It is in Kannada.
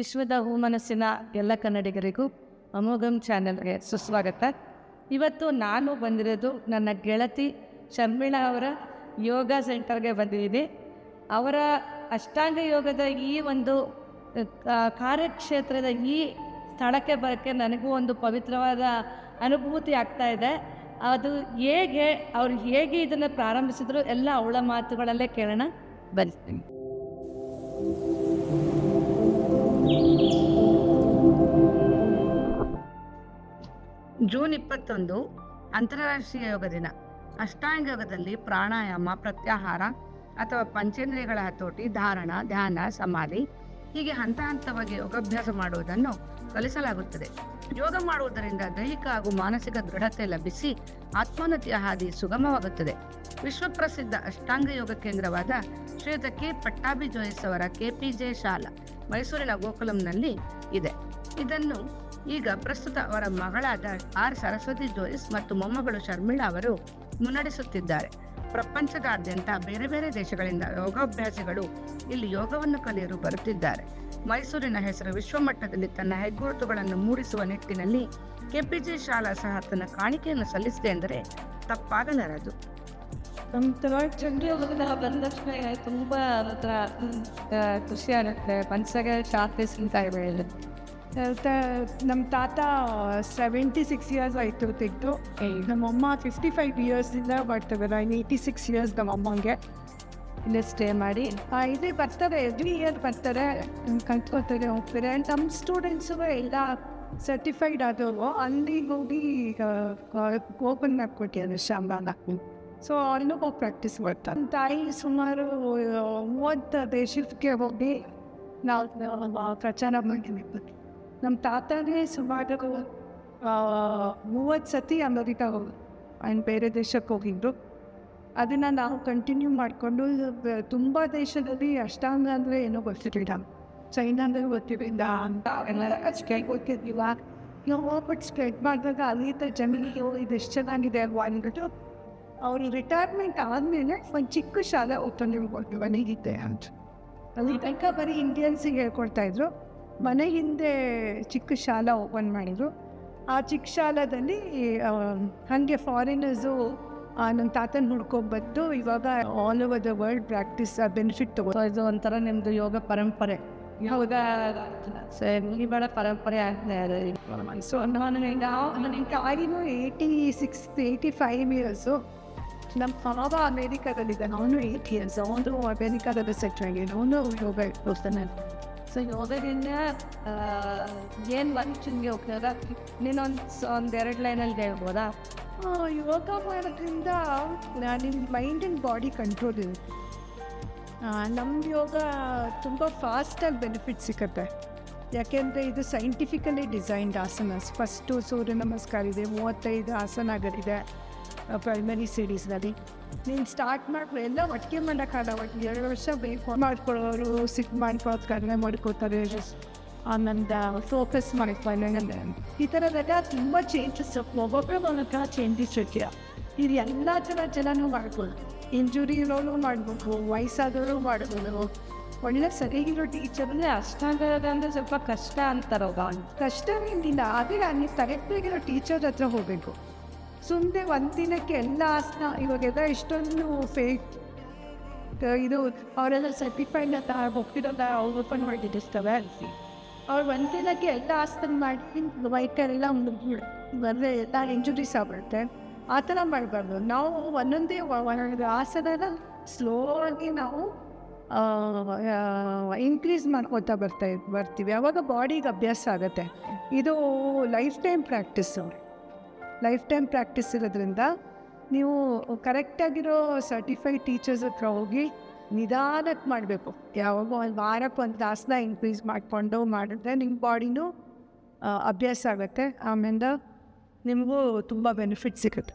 ವಿಶ್ವದ ಹೂಮನಸ್ಸಿನ ಎಲ್ಲ ಕನ್ನಡಿಗರಿಗೂ ಅಮೋಘಂ ಚಾನೆಲ್ಗೆ ಸುಸ್ವಾಗತ. ಇವತ್ತು ನಾನು ಬಂದಿರೋದು ನನ್ನ ಗೆಳತಿ ಶರ್ಮಿಳಾ ಅವರ ಯೋಗ ಸೆಂಟರ್ಗೆ ಬಂದಿದ್ದೀನಿ. ಅವರ ಅಷ್ಟಾಂಗ ಯೋಗದ ಈ ಒಂದು ಕಾರ್ಯಕ್ಷೇತ್ರದ ಈ ಸ್ಥಳಕ್ಕೆ ಬರೋಕ್ಕೆ ನನಗೂ ಒಂದು ಪವಿತ್ರವಾದ ಅನುಭೂತಿ ಆಗ್ತಾ ಇದೆ. ಅದು ಅವ್ರು ಹೇಗೆ ಇದನ್ನು ಪ್ರಾರಂಭಿಸಿದ್ರು ಎಲ್ಲ ಅವಳ ಮಾತುಗಳಲ್ಲೇ ಕೇಳೋಣ ಬನ್ನಿ. ಜೂನ್ 21 ಅಂತಾರಾಷ್ಟ್ರೀಯ ಯೋಗ ದಿನ. ಅಷ್ಟಾಂಗ ಯೋಗದಲ್ಲಿ ಪ್ರಾಣಾಯಾಮ, ಪ್ರತ್ಯಾಹಾರ ಅಥವಾ ಪಂಚೇಂದ್ರಿಯಗಳ ಹತೋಟಿ, ಧಾರಣ, ಧ್ಯಾನ, ಸಮಾಧಿ ಹೀಗೆ ಹಂತ ಹಂತವಾಗಿ ಯೋಗಾಭ್ಯಾಸ ಮಾಡುವುದನ್ನು ಕಲಿಸಲಾಗುತ್ತದೆ. ಯೋಗ ಮಾಡುವುದರಿಂದ ದೈಹಿಕ ಹಾಗೂ ಮಾನಸಿಕ ದೃಢತೆ ಲಭಿಸಿ ಆತ್ಮೋನ್ನತಿಯ ಹಾದಿ ಸುಗಮವಾಗುತ್ತದೆ. ವಿಶ್ವಪ್ರಸಿದ್ಧ ಅಷ್ಟಾಂಗ ಯೋಗ ಕೇಂದ್ರವಾದ ಶ್ರೀಯುತ ಕೆ ಪಟ್ಟಾಭಿ ಜೋಯಿಸ್ ಅವರ KPJ ಶಾಲಾ ಮೈಸೂರಿನ ಗೋಕುಲಂನಲ್ಲಿ ಇದೆ. ಇದನ್ನು ಈಗ ಪ್ರಸ್ತುತ ಅವರ ಮಗಳಾದ R ಸರಸ್ವತಿ ಜೋಯಿಸ್ ಮತ್ತು ಮೊಮ್ಮಗಳು ಶರ್ಮಿಳಾ ಅವರು ಮುನ್ನಡೆಸುತ್ತಿದ್ದಾರೆ. ಪ್ರಪಂಚದಾದ್ಯಂತ ಬೇರೆ ಬೇರೆ ದೇಶಗಳಿಂದ ಯೋಗಾಭ್ಯಾಸಿಗಳು ಇಲ್ಲಿ ಯೋಗವನ್ನು ಕಲಿಯಲು ಬರುತ್ತಿದ್ದಾರೆ. ಮೈಸೂರಿನ ಹೆಸರು ವಿಶ್ವಮಟ್ಟದಲ್ಲಿ ತನ್ನ ಹೆಗ್ಗುರುತುಗಳನ್ನು ಮೂಡಿಸುವ ನಿಟ್ಟಿನಲ್ಲಿ KPJ ಶಾಲಾ ಸಹ ತನ್ನ ಕಾಣಿಕೆಯನ್ನು ಸಲ್ಲಿಸಿದೆ ಎಂದರೆ ತಪ್ಪಾಗಲಾರದು. ನಮ್ಮ ಚಂದ್ರಯೋಗದ ಬಂದ ತಕ್ಷಣ ತುಂಬ ಖುಷಿ ಆಗುತ್ತೆ. ಮನಸ್ಸಿಗೆ ಶಾಂತಿ ಸಿಗ್ತಾ ಇದೆ. ನಮ್ಮ ತಾತ 76 ಇಯರ್ಸ್ ಆಯಿತು ತೆಗೆದು. ನಮ್ಮಮ್ಮ 55 ಇಯರ್ಸಿಂದ ಬರ್ತಾರೆ. 86 ಇಯರ್ಸ್ ನಮ್ಮಮ್ಮಂಗೆ ಇಲ್ಲೇ ಸ್ಟೇ ಮಾಡಿ ಇದೇ ಬರ್ತಾರೆ. ಎವ್ರಿ ಇಯರ್ ಬರ್ತಾರೆ, ಕಲ್ತ್ಕೊತಾರೆ, ಹೋಗ್ತಾರೆ. ನಮ್ಮ ಸ್ಟೂಡೆಂಟ್ಸು ಎಲ್ಲ ಸರ್ಟಿಫೈಡ್ ಆದವರು ಅಲ್ಲಿ ಹೋಗಿ ಓಪನ್ ಮಾಡಿಕೊಟ್ಟಿದ್ದಾರೆ ಶಾಂಬಾನ. ಸೊ ಅಲ್ಲೂ ಹೋಗಿ ಪ್ರಾಕ್ಟೀಸ್ ಮಾಡ್ತಾರೆ. ನಮ್ಮ ತಾಯಿ ಸುಮಾರು 30 ದೇಶಕ್ಕೆ ಹೋಗಿ ನಾವು ಪ್ರಚಾರ ಮಾಡಿದ್ದೀವಿ. ನಮ್ಮ ತಾತನೇ ಸುಮಾರು 30 ಸತಿ ಅಮೆರಿಕ ಹೋಗಿ ಬೇರೆ ದೇಶಕ್ಕೆ ಹೋಗಿದ್ರು. ಅದನ್ನು ನಾವು ಕಂಟಿನ್ಯೂ ಮಾಡಿಕೊಂಡು ತುಂಬ ದೇಶದಲ್ಲಿ ಅಷ್ಟಾಂಗ ಅಂದರೆ ಏನೋ ಗೊತ್ತಿರಲಿಲ್ಲ. ಚೈನಾ ಅಂದರೆ ಗೊತ್ತಿರಲಿಲ್ಲ ಅಂತ ಎಲ್ಲ ಅಷ್ಟೇ ಗೊತ್ತಿರಲಿಲ್ಲ. ನಾವು ಹೋಗ್ಬಿಟ್ಟು ಸ್ಪ್ರೆಡ್ ಮಾಡಿದಾಗ ಅಲ್ಲಿದ್ದ ಜನರಿಗೆ ಇದೆಷ್ಟು ಚೆನ್ನಾಗಿದೆ ಅಲ್ವಾ ಅಂದ್ಬಿಟ್ಟು ಅವರು ರಿಟೈರ್ಮೆಂಟ್ ಆದಮೇಲೆ ಒಂದು ಚಿಕ್ಕ ಶಾಲೆ ಓಪನ್ ಮಾಡ್ಕೊಂಡು ಮನೆಗಿದ್ದೆ ಅಂತ. ಅಲ್ಲಿ ತನಕ ಬರೀ ಇಂಡಿಯನ್ಸಿಗೆ ಹೇಳ್ಕೊಡ್ತಾಯಿದ್ರು. ಮನೆ ಹಿಂದೆ ಚಿಕ್ಕ ಶಾಲಾ ಓಪನ್ ಮಾಡಿದರು. ಆ ಚಿಕ್ಕ ಶಾಲಾದಲ್ಲಿ ಹಾಗೆ ಫಾರಿನರ್ಸು ನನ್ನ ತಾತನ ಹುಡ್ಕೊಂಡ್ಬಂದು ಇವಾಗ all over the world practice benefit ತಗೋ. ಇದು ಒಂಥರ ನಿಮ್ಮದು ಯೋಗ ಪರಂಪರೆ. ಯೋಗ ಇವಳ ಪರಂಪರೆ ಆಗ್ತಾ. ಸೊ ನನಗೆ ಆಗಿನೂ 85 ಇಯರ್ಸು. ನಮ್ಮ ಮಾವ ಅಮೇರಿಕಾದಲ್ಲಿದ್ದಾನೆ, ಅವನು 8 ಇಯರ್ಸ್. ಅವನು ಅಮೇರಿಕಾದಲ್ಲಿ ಸೆಟ್ ಆಗಿದೆ, ಅವನು ಯೋಗ ಇರ್ತಾನೆ. ಸೊ ಯೋಗದಿಂದ ಏನು ಮನುಷ್ಯನಿಗೆ ಹೋಗ್ತದ ನೀನೊಂದು 2 ಲೈನಲ್ಲಿ ಹೇಳ್ಬೋದಾ? ಯೋಗ ಮಾಡೋದ್ರಿಂದ ನಿಮ್ಮ ಮೈಂಡ್ ಆ್ಯಂಡ್ ಬಾಡಿ ಕಂಟ್ರೋಲ್ ಇರುತ್ತೆ. ನಮ್ಮದು ಯೋಗ ತುಂಬ ಫಾಸ್ಟಾಗಿ ಬೆನಿಫಿಟ್ ಸಿಗುತ್ತೆ. ಯಾಕೆಂದರೆ ಇದು ಸೈಂಟಿಫಿಕಲಿ ಡಿಸೈನ್ಡ್ ಆಸನಸ್. ಫಸ್ಟು ಸೂರ್ಯ ನಮಸ್ಕಾರ ಇದೆ, 35 ಆಸನಗಳಿದೆ ಪ್ರೈಮರಿ ಸೀರೀಸ್ನಲ್ಲಿ. ನೀನು ಸ್ಟಾರ್ಟ್ ಮಾಡ್ಕೊ ಎಲ್ಲ ಒಟ್ಟಿಗೆ ಮಾಡೋಕ್ಕಾಗಲ್ಲ. 2 ವರ್ಷ ಬೇಕು ಮಾಡ್ಕೊಳ್ಳೋರು ಸಿಕ್ ಮಾಡ್ಕೊಳ್ಳೋದು ಕಡಿಮೆ ಮಾಡ್ಕೋತಾರೆ. ಆನಂದ ಫೋಕಸ್ ಮಾಡ್ಕೊಳ್ಳೋಣ ಈ ಥರದೆಲ್ಲ ತುಂಬ ಚೇಂಜಸ್ ಒಬ್ಬೊಬ್ಬರ ಮೂಲಕ ಚೇಂಜಸ್ ಇರ್ತೀರ. ಇದು ಎಲ್ಲ ಜನನೂ ಮಾಡ್ಬೋದು. ಇಂಜುರಿ ಇರೋರು ಮಾಡ್ಬೇಕು, ವಯಸ್ಸಾದವರು ಮಾಡ್ಬೋದು. ಒಳ್ಳೆ ಸರಿಯಾಗಿರೋ ಟೀಚರ್ನೇ ಅಷ್ಟಾಂಗ ಅಂದರೆ ಸ್ವಲ್ಪ ಕಷ್ಟ ಅಂತಾರಲ್ಲ. ಕಷ್ಟವೇನಿಲ್ಲ, ಆದರೆ ಅಲ್ಲಿ ಕರೆಕ್ಟಾಗಿರೋ ಟೀಚರ್ ಹತ್ರ ಹೋಗಬೇಕು. ಸುಮ್ಮನೆ ಒಂದಿನಕ್ಕೆ ಎಲ್ಲ ಆಸನ ಇವಾಗೆಲ್ಲ ಇಷ್ಟೊಂದು ಫೇಕ್ ಇದು ಅವರೆಲ್ಲ ಸರ್ಟಿಫೈಡ್ ಅಂತ ಹೋಗ್ತಿರೋಲ್ಲ ಓಪನ್ ಮಾಡಿರ್ತವೆ. ಅವ್ರು ಒಂದಿನಕ್ಕೆ ಎಲ್ಲ ಆಸನ ಮಾಡಿ ವೈಕರೆಲ್ಲ ಬಂದರೆ ಎಲ್ಲ ಇಂಜುರೀಸ್ ಆಗ್ಬಿಡುತ್ತೆ. ಆ ಥರ ಮಾಡಬಾರ್ದು. ನಾವು ಒಂದೊಂದೇ ಆಸನ ಸ್ಲೋ ಆಗಿ ನಾವು ಇನ್ಕ್ರೀಸ್ ಮಾಡ್ಕೊತಾ ಬರ್ತೀವಿ. ಆವಾಗ ಬಾಡಿಗೆ ಅಭ್ಯಾಸ ಆಗುತ್ತೆ. ಇದು ಲೈಫ್ ಟೈಮ್ ಪ್ರಾಕ್ಟೀಸ್ ಇರೋದ್ರಿಂದ ನೀವು ಕರೆಕ್ಟಾಗಿರೋ ಸರ್ಟಿಫೈಡ್ ಟೀಚರ್ಸ್ ಹತ್ರ ಹೋಗಿ ನಿಧಾನಕ್ಕೆ ಮಾಡಬೇಕು. ಯಾವಾಗ ವಾರಕ್ಕೆ ಒಂದು ಆಸನ ಇನ್ಕ್ರೀಸ್ ಮಾಡಿಕೊಂಡು ಮಾಡಿದ್ರೆ ನಿಮ್ಮ ಬಾಡಿನೂ ಅಭ್ಯಾಸ ಆಗುತ್ತೆ. ಆಮೇಲೆ ನಿಮಗೂ ತುಂಬ ಬೆನಿಫಿಟ್ ಸಿಗುತ್ತೆ.